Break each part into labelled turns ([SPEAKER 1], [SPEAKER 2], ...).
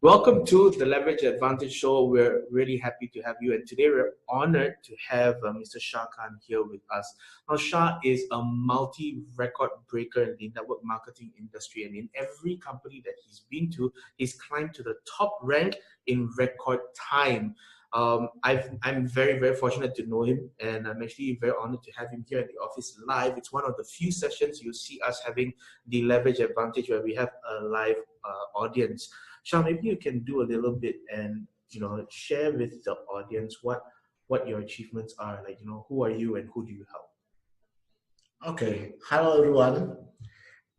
[SPEAKER 1] Welcome to the Leverage Advantage Show. We're really happy to have you, and today we're honored to have Mr. Shah Khan here with us. Now, Shah is a multi-record breaker in the network marketing industry, and in every company that he's been to, he's climbed to the top rank in record time. I'm very, very fortunate to know him, and I'm actually very honored to have him here in the office live. It's one of the few sessions you'll see us having the Leverage Advantage where we have a live audience. Shah, maybe you can do a little bit and share with the audience what your achievements are. Like, who are you and who do you help?
[SPEAKER 2] Okay. Hello, everyone.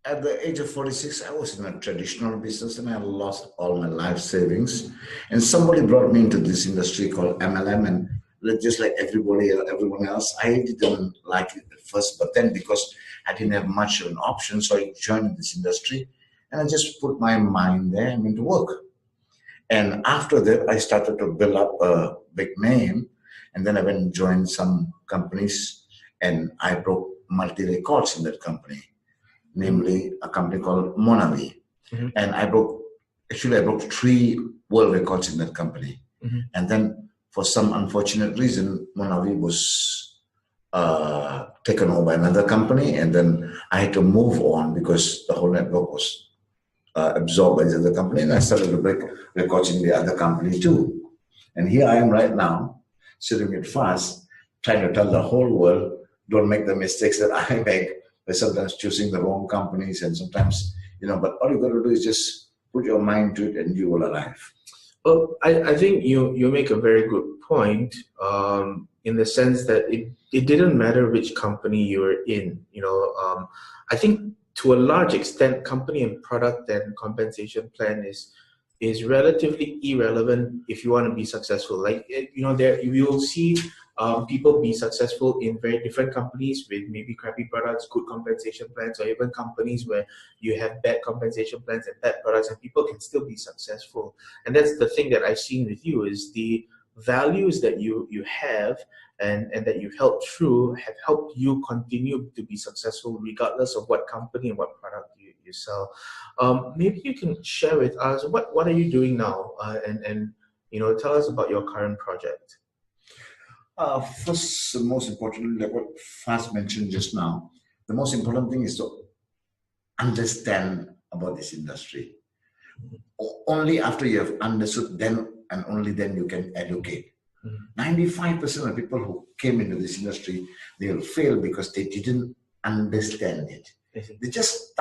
[SPEAKER 2] At the age of 46, I was in a traditional business and I lost all my life savings. And somebody brought me into this industry called MLM. And just like everyone else, I didn't like it at first. But then because I didn't have much of an option, so I joined this industry. And I just put my mind there and went to work. And after that, I started to build up a big name. And then I went and joined some companies. And I broke multi-records in that company, namely a company called Monavi. Mm-hmm. And I broke 3 world records in that company. Mm-hmm. And then for some unfortunate reason, Monavi was taken over by another company. And then I had to move on because the whole network was absorbed by the other company, and I started to break records in the other company too. And here I am right now, sitting at fast, trying to tell the whole world, don't make the mistakes that I make by sometimes choosing the wrong companies, and sometimes, but all you got to do is just put your mind to it and you will arrive.
[SPEAKER 1] Well, I think you make a very good point in the sense that it didn't matter which company you were in. I think to a large extent, company and product and compensation plan is relatively irrelevant if you want to be successful. Like, there you will see people be successful in very different companies with maybe crappy products, good compensation plans, or even companies where you have bad compensation plans and bad products, and people can still be successful. And that's the thing that I've seen with you is the values that you have and that you've helped through have helped you continue to be successful regardless of what company and what product you sell. Maybe you can share with us what are you doing now, and tell us about your current project.
[SPEAKER 2] First, most importantly, like what Faz mentioned just now, the most important thing is to understand about this industry. Only after you have understood, then and only then you can educate. 95% of people who came into this industry, they will fail because they didn't understand it. They just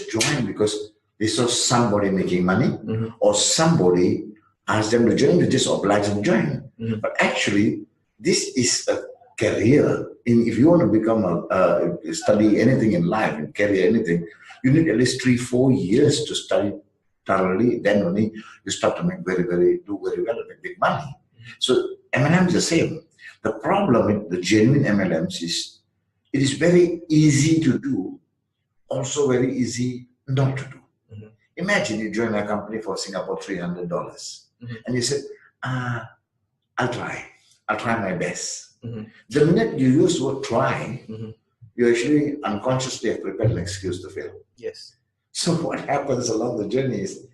[SPEAKER 2] joined because they saw somebody making money, or somebody asked them to join, they just obliged them to join. But actually, this is a career. If you want to become study anything in life and career anything, you need at least 3-4 years to study thoroughly. Then only you start to do very well and make big money. So MLM is the same. The problem with the genuine MLMs is it is very easy to do, also very easy not to do. Imagine you join a company for Singapore $300, and you said, I'll try my best. The minute you use the word try, you actually unconsciously have prepared an excuse to fail.
[SPEAKER 1] Yes.
[SPEAKER 2] So what happens along the journey is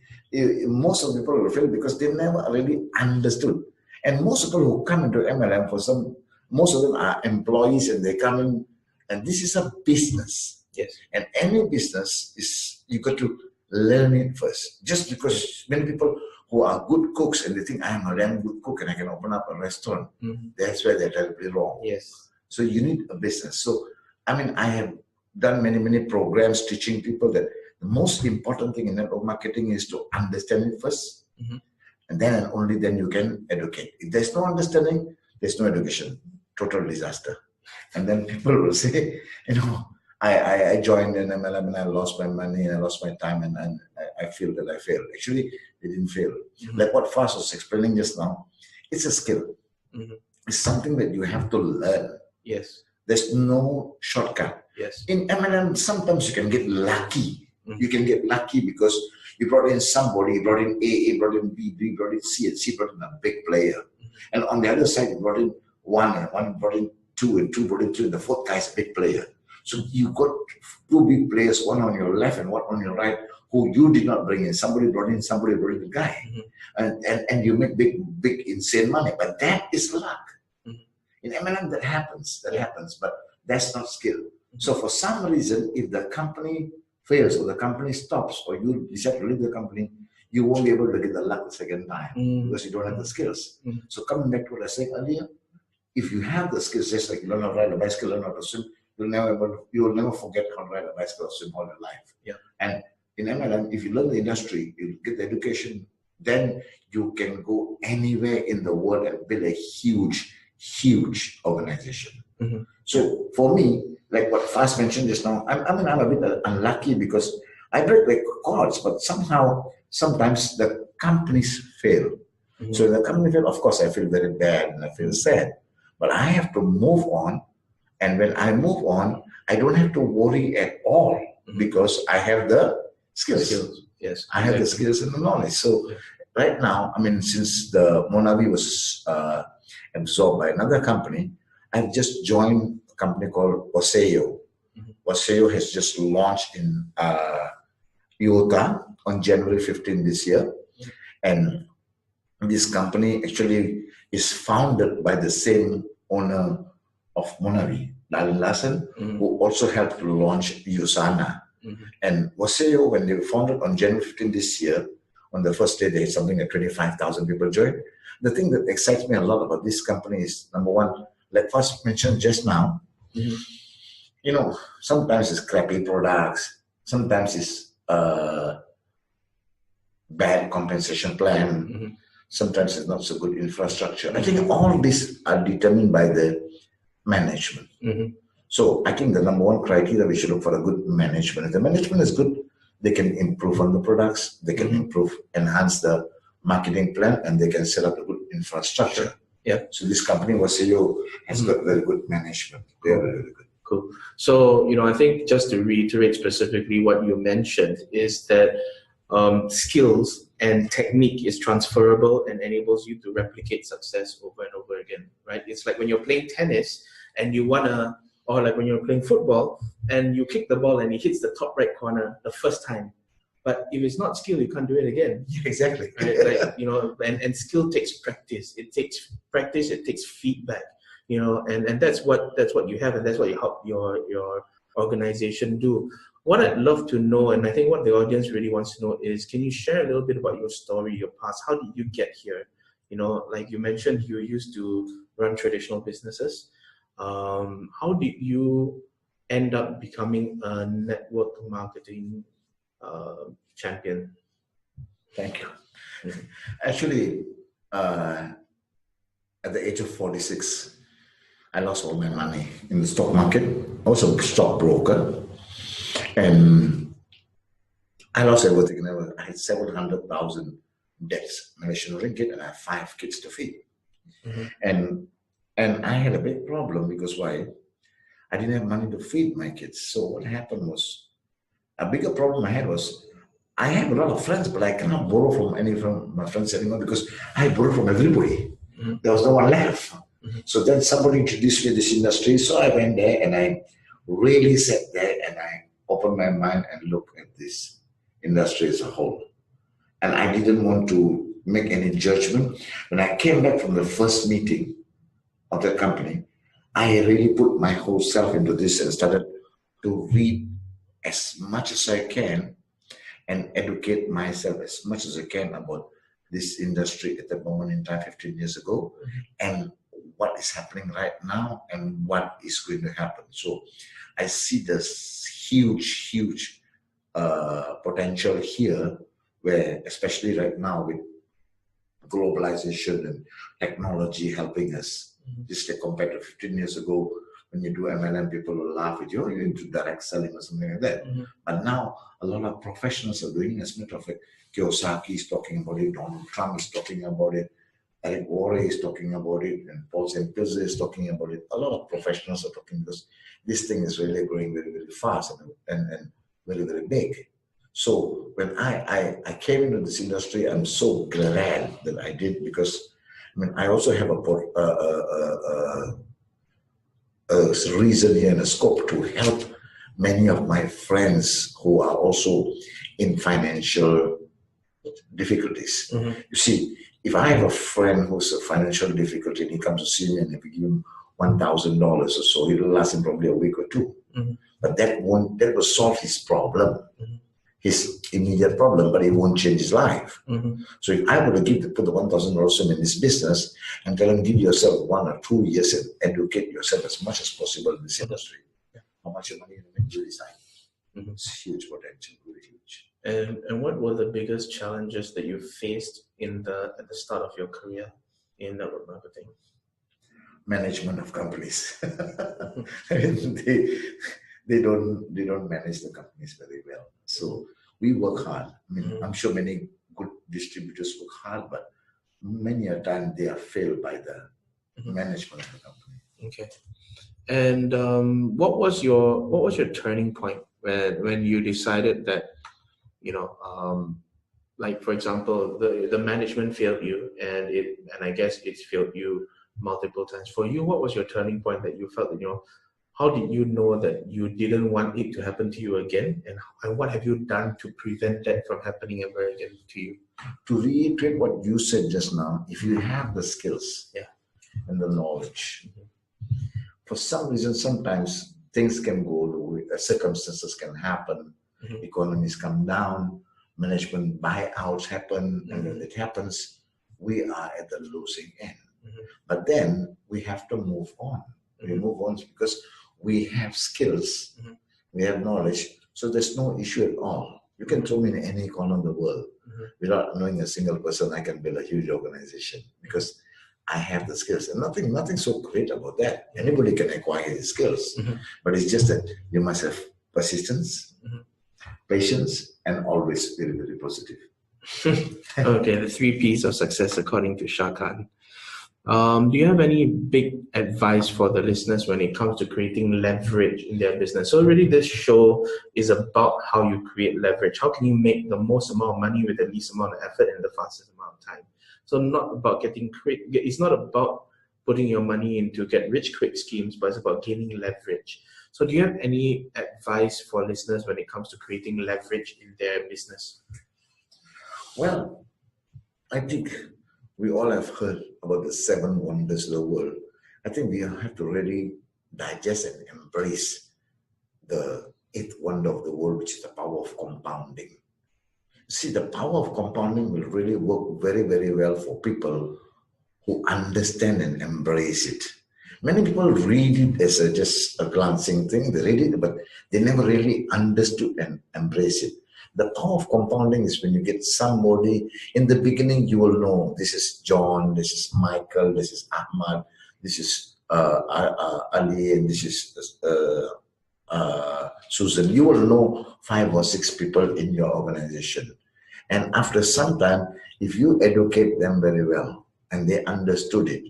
[SPEAKER 2] most of the people will fail because they never really understood. And most people who come into MLM, most of them are employees and they come in, and this is a business.
[SPEAKER 1] Yes.
[SPEAKER 2] And any business you got to learn it first. Just because many people who are good cooks and they think I am a damn good cook and I can open up a restaurant, that's where they're terribly wrong.
[SPEAKER 1] Yes.
[SPEAKER 2] So you need a business. So, I have done many programs teaching people that the most important thing in network marketing is to understand it first. And then and only then you can educate. If there's no understanding, there's no education. Total disaster. And then people will say, I joined an MLM and I lost my money and I lost my time and I feel that I failed. Actually, they didn't fail. Like what Faz was explaining just now, it's a skill. It's something that you have to learn.
[SPEAKER 1] Yes.
[SPEAKER 2] There's no shortcut.
[SPEAKER 1] Yes.
[SPEAKER 2] In MLM, sometimes you can get lucky. You can get lucky because you brought in somebody, you brought in A, A brought in B, B brought in C, and C brought in a big player. And on the other side, you brought in 1, and 1 brought in 2, and 2 brought in 3, and the 4th guy is a big player. So you got 2 big players, one on your left and one on your right, who you did not bring in. Somebody brought in the guy. And you make big, insane money. But that is luck. In MLM, that happens, but that's not skill. So for some reason, if the company fails or the company stops or you decide to leave the company, you won't be able to get the luck the second time because you don't have the skills. So coming back to what I said earlier, if you have the skills, just like you learn how to ride a bicycle, learn how to swim, you will never forget how to ride a bicycle or swim all your life. And in MLM, if you learn the industry, you get the education, then you can go anywhere in the world and build a huge organization. So for me, like what Fast mentioned just now, I'm a bit unlucky because I break records, but sometimes the companies fail. So when the company fail, of course, I feel very bad and I feel sad. But I have to move on. And when I move on, I don't have to worry at all because I have the skills.
[SPEAKER 1] Yes,
[SPEAKER 2] I have the skills and the knowledge. So right now, I mean, since the Monavi was absorbed by another company, I've just joined a company called Oseo. Oseo has just launched in Iota on January 15 this year. And this company actually is founded by the same owner of Monavi, Dalin Lassen, who also helped to launch Usana. And Oseo, when they founded on January 15 this year, on the first day, they had something like 25,000 people join. The thing that excites me a lot about this company is, number one, like first mentioned just now, you know, sometimes it's crappy products, sometimes it's bad compensation plan, sometimes it's not so good infrastructure. I think all these are determined by the management. So I think the number one criteria, we should look for a good management. If the management is good, they can improve on the products, they can enhance the marketing plan, and they can set up a good infrastructure. So this company, Waseo, has got very good management. They are very good.
[SPEAKER 1] Cool. So, I think just to reiterate specifically what you mentioned is that skills and technique is transferable and enables you to replicate success over and over again, right? It's like when you're playing tennis and you or like when you're playing football and you kick the ball and it hits the top right corner the first time. But if it's not skill, you can't do it again.
[SPEAKER 2] Exactly.
[SPEAKER 1] Right? Like, and skill takes practice. It takes practice, it takes feedback, and that's what you have, and that's what you help your organization do. What I'd love to know, and I think what the audience really wants to know is, can you share a little bit about your story, your past? How did you get here? Like you mentioned, you used to run traditional businesses. How did you end up becoming a network marketing champion?
[SPEAKER 2] Thank you. Actually, at the age of 46, I lost all my money in the stock market. I was a stockbroker, and I lost everything. I had 700,000 debts, Malaysian ringgit, and I have 5 kids to feed. And I had a big problem because why? I didn't have money to feed my kids. So what happened was, a bigger problem I had was, I have a lot of friends, but I cannot borrow from my friends anymore because I borrowed from everybody. There was no one left. So then somebody introduced me to this industry. So I went there and I really sat there and I opened my mind and looked at this industry as a whole. And I didn't want to make any judgment. When I came back from the first meeting of the company, I really put my whole self into this and started to read as much as I can and educate myself as much as I can about this industry at the moment in time 15 years ago and what is happening right now and what is going to happen. So I see this huge potential here where, especially right now with globalization and technology helping us, just like compared to 15 years ago, when you do MLM, people will laugh at you, you're into direct selling or something like that. But now a lot of professionals are doing it. As a matter of fact, Kiyosaki is talking about it, Donald Trump is talking about it, Eric Worre is talking about it, and Paul Saint-Pierre is talking about it. A lot of professionals are talking because this thing is really growing very, very fast and very, very big. So when I came into this industry, I'm so glad that I did because I also have a reason here and a scope to help many of my friends who are also in financial difficulties.
[SPEAKER 1] Mm-hmm.
[SPEAKER 2] You see, if I have a friend who's a financial difficulty and he comes to see me and if we give him $1,000 or so, it'll last him probably a week or two.
[SPEAKER 1] Mm-hmm.
[SPEAKER 2] But that will solve his problem,
[SPEAKER 1] Mm-hmm.
[SPEAKER 2] his immediate problem, but it won't change his life.
[SPEAKER 1] Mm-hmm.
[SPEAKER 2] So if I were to put the $1,000 in this business and tell him, give yourself 1 or 2 years and educate yourself as much as possible in this industry, how much money you make you decide?
[SPEAKER 1] Mm-hmm.
[SPEAKER 2] It's huge potential, really huge.
[SPEAKER 1] And what were the biggest challenges that you faced at the start of your career in network marketing?
[SPEAKER 2] Management of companies. I mean, they don't manage the companies very well. So we work hard. I mean, I'm sure many good distributors work hard, but many a time they are failed by the management of the company.
[SPEAKER 1] Okay. And what was your turning point when you decided that, like for example, the management failed you, and I guess it's failed you multiple times. For you, what was your turning point that you felt that, how did you know that you didn't want it to happen to you again, and what have you done to prevent that from happening ever again to you?
[SPEAKER 2] To reiterate what you said just now, if you have the skills and the knowledge, for some reason, sometimes things can go the way, circumstances can happen, economies come down, management buyouts happen, and when it happens, we are at the losing end. But then we have to move on. We move on because we have skills, we have knowledge, so there's no issue at all. You can throw me in any corner of the world. Without knowing a single person, I can build a huge organization because I have the skills. And nothing so great about that. Anybody can acquire these skills, but it's just that you must have persistence, patience, and always very, very positive.
[SPEAKER 1] Okay, the 3 P's of success according to Shah Khan. Do you have any big advice for the listeners when it comes to creating leverage in their business? So really this show is about how you create leverage. How can you make the most amount of money with the least amount of effort and the fastest amount of time? So not about it's not about putting your money into get rich quick schemes, but it's about gaining leverage. So do you have any advice for listeners when it comes to creating leverage in their business?
[SPEAKER 2] Well, I think we all have heard about the 7 wonders of the world. I think we have to really digest and embrace the 8th wonder of the world, which is the power of compounding. See, the power of compounding will really work very, very well for people who understand and embrace it. Many people read it as just a glancing thing. They read it, but they never really understood and embrace it. The power of compounding is when you get somebody, in the beginning you will know, this is John, this is Michael, this is Ahmad, this is Ali, and this is Susan. You will know 5 or 6 people in your organization. And after some time, if you educate them very well and they understood it,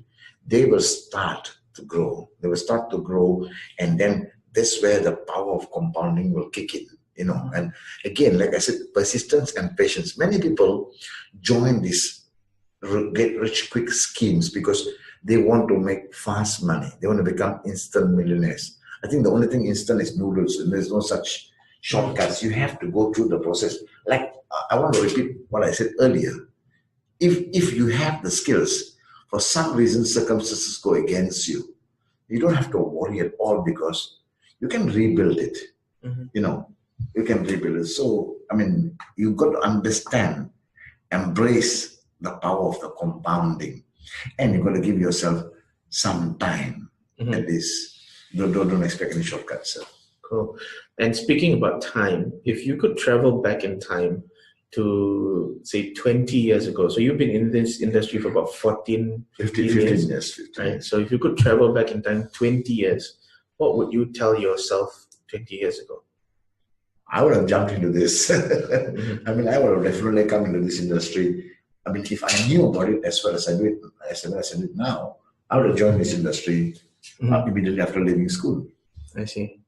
[SPEAKER 2] they will start to grow. They will start to grow, and then that's where the power of compounding will kick in. And again, like I said, persistence and patience. Many people join these get rich quick schemes because they want to make fast money. They want to become instant millionaires. I think the only thing instant is noodles, and there's no such shortcuts. You have to go through the process. Like I want to repeat what I said earlier. If you have the skills, for some reason circumstances go against you, you don't have to worry at all because you can rebuild it. You can rebuild it. So, I mean, you've got to understand, embrace the power of the compounding, and you've got to give yourself some time. At least, don't expect any shortcuts.
[SPEAKER 1] Cool. And speaking about time, if you could travel back in time to say 20 years ago, so you've been in this industry for about 15 years.
[SPEAKER 2] 15
[SPEAKER 1] right? So if you could travel back in time 20 years, what would you tell yourself 20 years ago?
[SPEAKER 2] I would have jumped into this. I mean, I would have definitely come into this industry. I mean, if I knew about it as well as I do it, as well as I do it now, I would have joined this industry immediately after leaving school.
[SPEAKER 1] I see.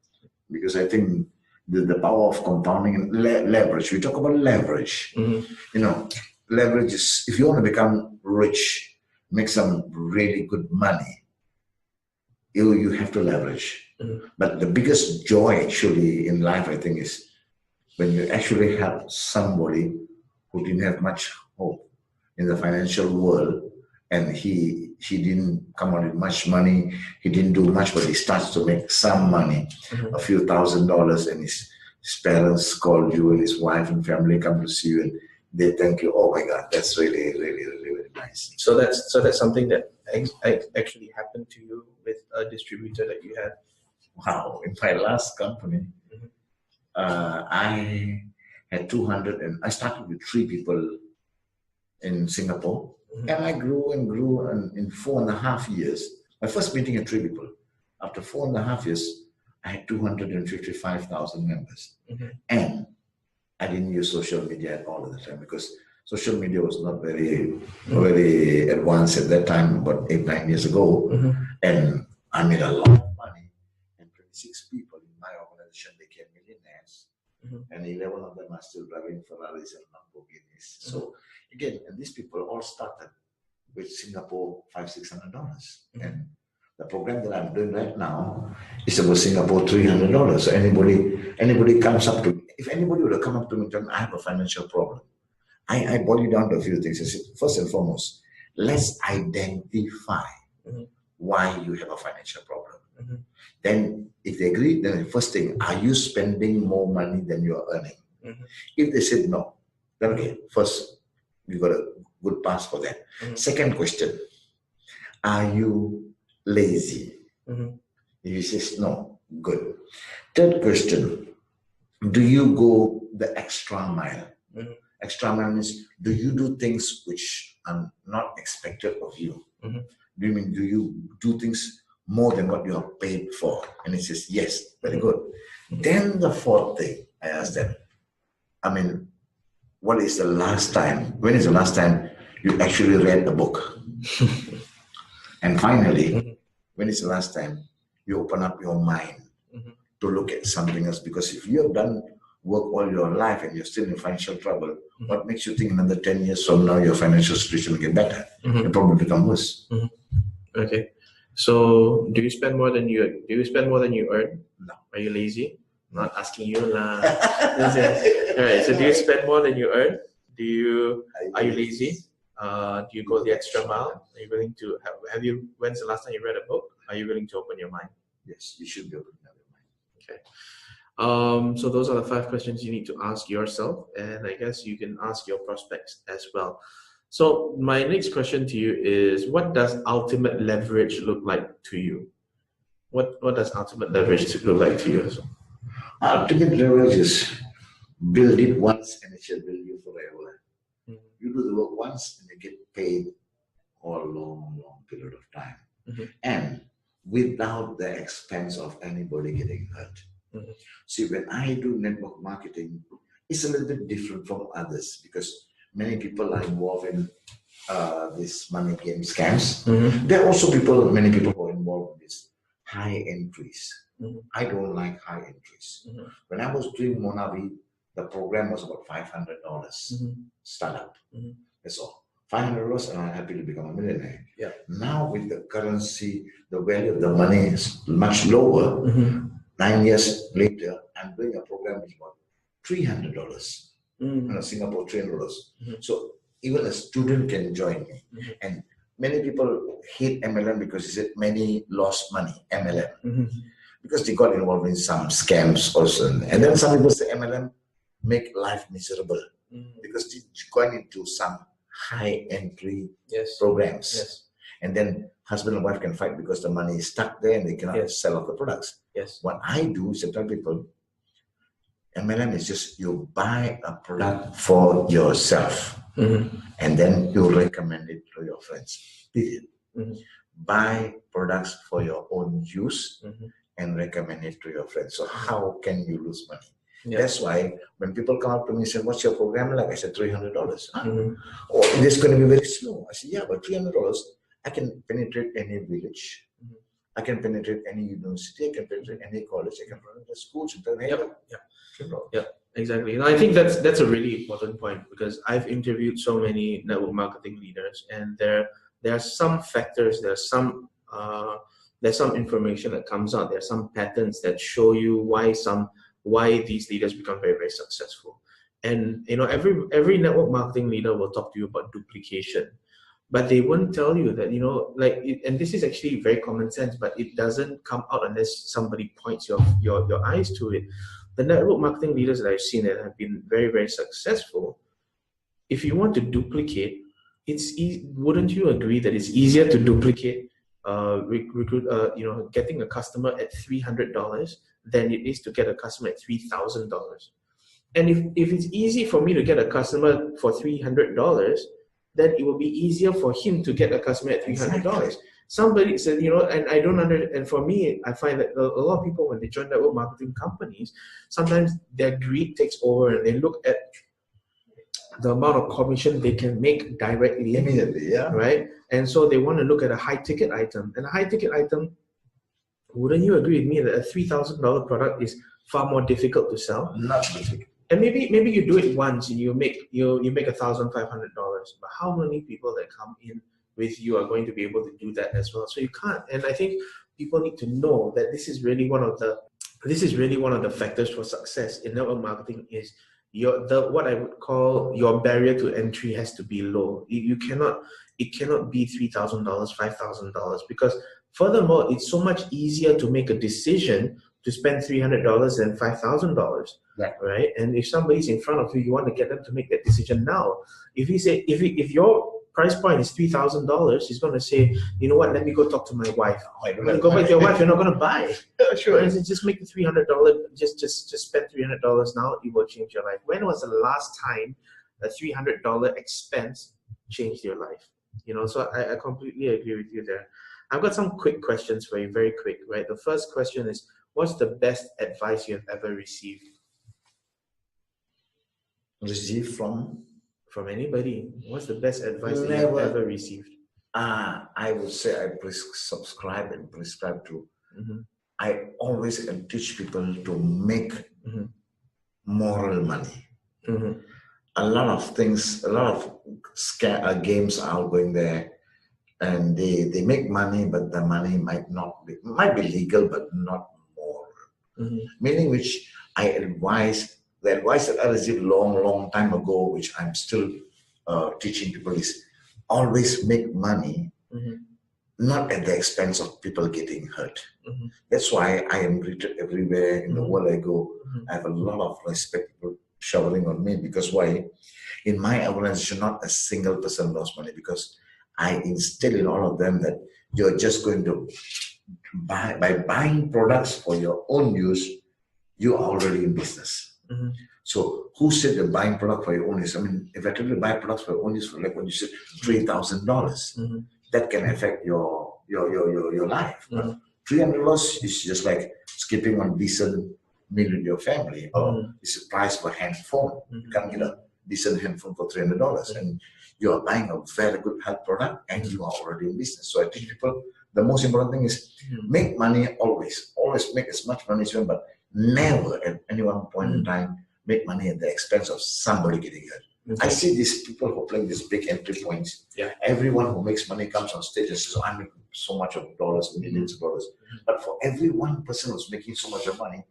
[SPEAKER 2] Because I think the power of compounding and leverage. We talk about leverage. Leverage is, if you want to become rich, make some really good money, you have to leverage. But the biggest joy actually in life, I think, is when you actually help somebody who didn't have much hope in the financial world, and he didn't come out with much money, he didn't do much, but he starts to make some money, a few $1,000s, and his parents call you and his wife and family come to see you and they thank you. Oh my God, that's really, really, really, really nice.
[SPEAKER 1] So that's something that actually happened to you with a distributor that you had.
[SPEAKER 2] Wow, in my last company, I had 200, and I started with 3 people in Singapore, and I grew and grew, and in 4.5 years, my first meeting had 3 people. After 4.5 years, I had 255,000 members, and I didn't use social media at all at the time because social media was not very advanced at that time, about 8-9 years ago, and I made a lot of money, and 26 people in my organization became millionaires, and 11 of them are still driving Ferraris and Lamborghinis. So again, and these people all started with Singapore $500-600, and the program that I'm doing right now is about Singapore $300. So anybody comes up to me, if anybody would have come up to me and tell me I have a financial problem, I boil it down to a few things. I said, first and foremost, let's identify why you have a financial problem. Then if they agree, then the first thing, are you spending more money than you're earning? If they said no, then okay, first you got a good pass for that. Second question, are you lazy? If he says no, good. Third question, do you go the extra mile? Extra mile means, do you do things which are not expected of you? Do you do things more than what you are paid for? And he says, yes, very good. Then the fourth thing, I asked them, when is the last time you actually read a book? And finally, when is the last time you open up your mind to look at something else? Because if you have done work all your life and you're still in financial trouble, what makes you think another 10 years from now your financial situation will get better? It'll probably become worse.
[SPEAKER 1] Okay. So do you spend more than you earn?
[SPEAKER 2] No.
[SPEAKER 1] Are you lazy? I'm not asking you lah. Alright, so do you spend more than you earn? Are you lazy? Do you go the extra mile? Are you willing to when's the last time you read a book? Are you willing to open your mind?
[SPEAKER 2] Yes, you should be open your mind.
[SPEAKER 1] Okay. So those are the 5 questions you need to ask yourself, and I guess you can ask your prospects as well. So my next question to you is, what does ultimate leverage look like to you? What does ultimate leverage look like to you?
[SPEAKER 2] Ultimate leverage is build it once and it shall build you forever. You do the work once and you get paid for a long, long period of time. And without the expense of anybody getting hurt. See, when I do network marketing, it's a little bit different from others because many people are involved in these money game scams. There are also many people who are involved in this high entries. I don't like high entries. When I was doing Monavi, the program was about $500 startup. That's all. $500 and I'm happy to become a millionaire. Now with the currency, the value of the money is much lower. 9 years later, I'm doing a program which is about $300. Singapore $300. So even a student can join me. And many people hate MLM because they said many lost money, MLM. Because they got involved in some scams also. And then some people say MLM make life miserable because they going into some high entry programs. And then husband and wife can fight because the money is stuck there and they cannot sell off the products. What I do is I tell people, MLM is just you buy a product for yourself and then you recommend it to your friends. Period. Buy products for your own use and recommend it to your friends. So how can you lose money? That's why when people come up to me and say, what's your program like? I said, $300. Oh, it is going to be very slow. I said, yeah, but $300, I can penetrate any village. I can penetrate any university. I can penetrate any college. I can penetrate schools.
[SPEAKER 1] Exactly. I think that's a really important point because I've interviewed so many network marketing leaders, and there are some factors, there's some information that comes out. There are some patterns that show you why some why these leaders become very, very successful. And every network marketing leader will talk to you about duplication, but they won't tell you that, and this is actually very common sense, but it doesn't come out unless somebody points your eyes to it. The network marketing leaders that I've seen that have been very, very successful, if you want to duplicate, wouldn't you agree that it's easier to duplicate getting a customer at $300 than it is to get a customer at $3,000? And if it's easy for me to get a customer for $300, then it will be easier for him to get a customer at $300. Exactly. Somebody said, and I don't understand. And for me, I find that a lot of people, when they join network marketing companies, sometimes their greed takes over and they look at the amount of commission they can make directly,
[SPEAKER 2] immediately, yeah,
[SPEAKER 1] right? And so they want to look at a high ticket item. And a high ticket item, wouldn't you agree with me that a $3,000 product is far more difficult to sell?
[SPEAKER 2] Not difficult.
[SPEAKER 1] And maybe you do it once and you make $1,500, but how many people that come in with you are going to be able to do that as well? So you can't. And I think people need to know that this is really one of the factors for success in network marketing is what I would call your barrier to entry has to be low. It cannot be $3,000, $5,000, because furthermore, it's so much easier to make a decision to spend $300 than $5,000, right? And if somebody's in front of you, you want to get them to make that decision now. If your price point is $3,000, he's going to say, you know what? Let me go talk to my wife. Go back to your wife. You're not going to buy.
[SPEAKER 2] Sure.
[SPEAKER 1] Just make the $300. Just spend $300 now. It will change your life. When was the last time a $300 expense changed your life? So I completely agree with you there. I've got some quick questions for you, very quick, right? The first question is, what's the best advice you have ever received?
[SPEAKER 2] Received from
[SPEAKER 1] anybody? What's the best advice that you have ever received?
[SPEAKER 2] I would say I subscribe to. Mm-hmm. I always teach people to make moral money. Mm-hmm. A lot of things, a lot of games are going there, and they make money, but the money might be legal, but not moral. Mm-hmm. Meaning, which the advice that I received long time ago, which I'm still teaching people, is always make money, not at the expense of people getting hurt. Mm-hmm. That's why I am greeted everywhere in the world I go. I have a lot of respect people showering on me, because why? In my organization, not a single person lost money, because I instill in all of them that you're just going to by buying products for your own use, you are already in business. Mm-hmm. So who said you're buying product for your own use? I mean, if I tell you to buy products for your own use, for like when you said $3,000, that can affect your life. Mm-hmm. But $300 is just like skipping one decent meal with your family, or it's a price for a handphone. You can't get a decent handphone for $300, and you are buying a very good health product, and you are already in business. So I teach people the most important thing is make money always make as much money as you want, but never at any one point in time make money at the expense of somebody getting hurt. Okay. I see these people who play these big entry points. Yeah. Everyone who makes money comes on stage and says, "I'm making so much of dollars, millions of dollars." But for every one person who's making so much of money,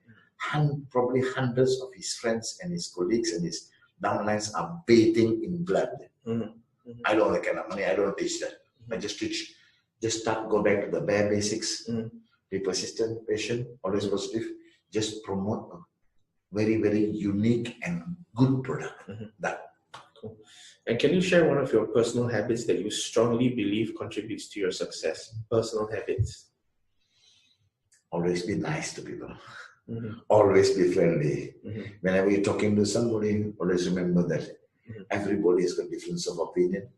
[SPEAKER 2] probably hundreds of his friends and his colleagues and his downlines are bathing in blood. I don't like kind of money. I don't teach that. I just teach. Just go back to the bare basics. Be persistent, patient, always positive. Just promote a very, very unique and good product. That.
[SPEAKER 1] Cool. And can you share one of your personal habits that you strongly believe contributes to your success? Personal habits.
[SPEAKER 2] Always be nice to people. Always be friendly. Whenever you're talking to somebody, always remember that everybody has got difference of opinion.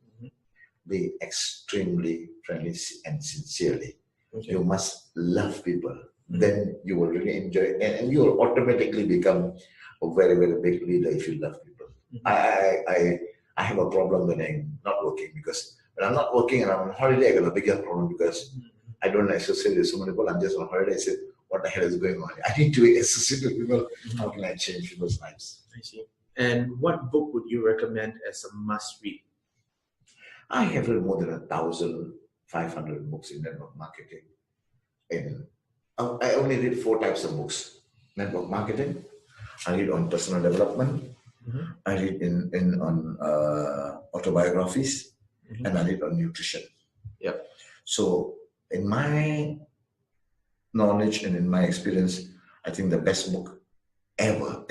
[SPEAKER 2] Be extremely friendly and sincerely. Okay. You must love people. Then you will really enjoy it, and you will automatically become a very, very big leader if you love people. I have a problem when I'm not working, because when I'm not working and I'm on holiday, I got a bigger problem because I don't associate with so many people. I'm just on holiday. I said, what the hell is going on? I need to associate with people. How can I change people's lives?
[SPEAKER 1] I see. And what book would you recommend as a must-read?
[SPEAKER 2] I have read more than 1,500 books in network marketing. And I only read 4 types of books: network marketing, I read on personal development. I read on autobiographies, and I read on nutrition.
[SPEAKER 1] Yep.
[SPEAKER 2] So in my knowledge and in my experience, I think the best book ever,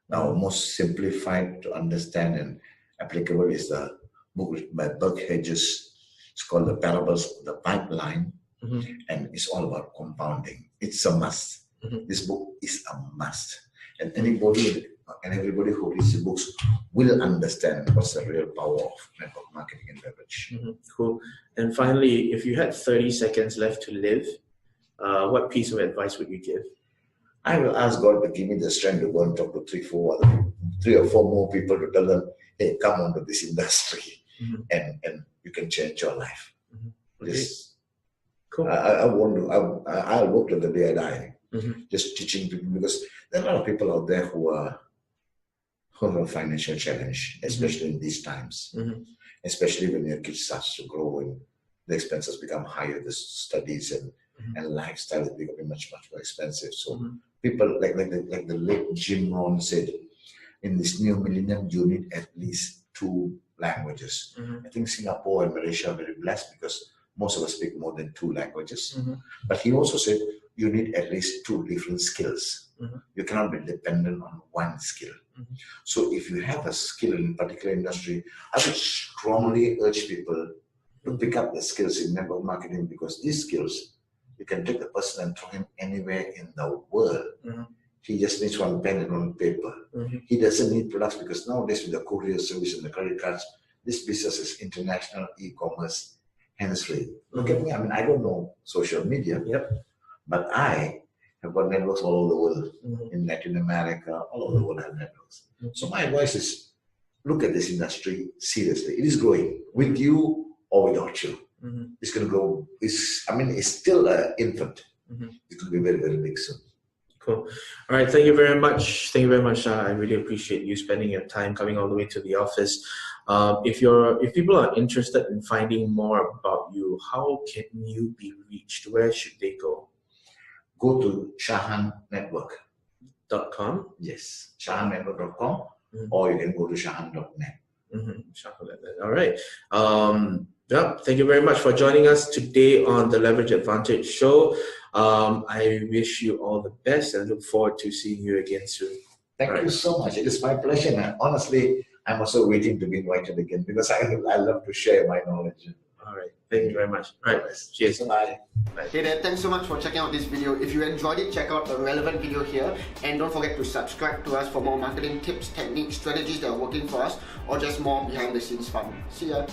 [SPEAKER 2] now most simplified to understand and applicable, is the book written by Burke Hedges. It's called The Parables of the Pipeline, and it's all about compounding. It's a must. This book is a must. And anybody and everybody who reads the books will understand what's the real power of network marketing and leverage.
[SPEAKER 1] Cool. And finally, if you had 30 seconds left to live, what piece of advice would you give?
[SPEAKER 2] I will ask God to give me the strength to go and talk to three or four more people to tell them, hey, come on to this industry and you can change your life.
[SPEAKER 1] Okay. Cool.
[SPEAKER 2] I'll work till the day I die, just teaching people, because there are a lot of people out there who have a financial challenge, especially in these times, especially when your kid starts to grow and the expenses become higher, the studies and lifestyle is becoming much more expensive. So people like the late Jim Rohn said, in this new millennium, you need at least 2 languages. I think Singapore and Malaysia are very blessed because most of us speak more than 2 languages. But he also said you need at least 2 different skills. You cannot be dependent on one skill. So if you have a skill in a particular industry, I would strongly urge people to pick up the skills in network marketing, because these skills, you can take the person and throw him anywhere in the world. He just needs one pen and one paper. He doesn't need products, because nowadays with the courier service and the credit cards, this business is international e-commerce, hands-free. Look at me, I mean, I don't know social media, but I have got networks all over the world, in Latin America, all over the world I have networks. So my advice is, look at this industry seriously. It is growing, with you or without you. It's going to grow. It's still an infant. It's going to be very, very big soon.
[SPEAKER 1] Cool. All right. Thank you very much. Thank you very much, Shah. I really appreciate you spending your time coming all the way to the office. If people are interested in finding more about you, how can you be reached? Where should they go?
[SPEAKER 2] Go to shakhannetwork.com.
[SPEAKER 1] Yes.
[SPEAKER 2] shakhannetwork.com, or you can go to shakhan.net.
[SPEAKER 1] All right. Thank you very much for joining us today on the Leverage Advantage show. I wish you all the best and look forward to seeing you again soon.
[SPEAKER 2] Thank you so much. It is my pleasure. And honestly, I'm also waiting to be invited again, because I love to share my knowledge.
[SPEAKER 1] All right. Thank you very much. All right. Cheers.
[SPEAKER 2] Bye.
[SPEAKER 3] Hey there, thanks so much for checking out this video. If you enjoyed it, check out the relevant video here, and don't forget to subscribe to us for more marketing tips, techniques, strategies that are working for us, or just more behind the scenes fun. See ya.